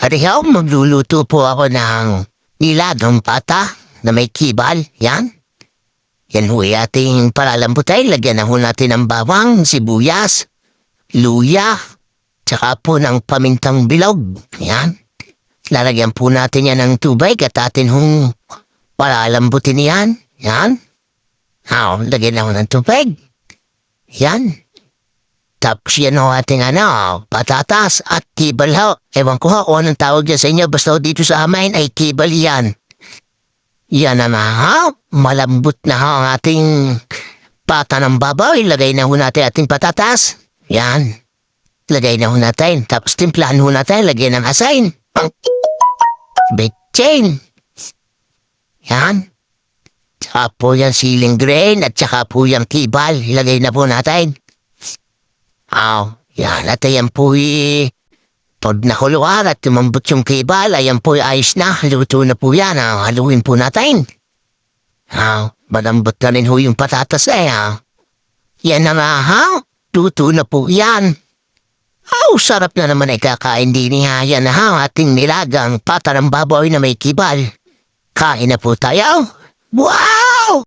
Arihaw, magluluto po ako ng nilagang pata na may kibal. Yan. Yan ho ating palalambutay. Lagyan na ho natin ng bawang, sibuyas, luya, tsaka po ng pamintang bilog. Yan. Lalagyan po natin yan ng tubig at atin hong palalambutin yan. Yan. Lagyan na ho ng tubig. Yan. Tapos yan ho ating patatas at kibal ho. Ewan ko ho kung anong tawag dyan sa inyo. Basta dito sa amin ay kibal yan. Yan na malambot na ho ang ating pata ng babaw. Ilagay na ho natin ating patatas. Yan. Lagay na ho natin. Tapos timplahan ho natin. Lagyan ng asain. Betchain. Yan. Tsaka po yan siling grain at tsaka po yung kibal. Ilagay na po natin. Yan. At ayan po pag nakuluan at tumambot yung kibal, ayan po ayos na. Luto na po yan. Haluin po natin. Malambot na rin ho yung patatas Yan na nga luto na po yan. Sarap na naman ay kakain din yan na ating nilagang pata ng baboy na may kibal. Kain na po tayo. Wow!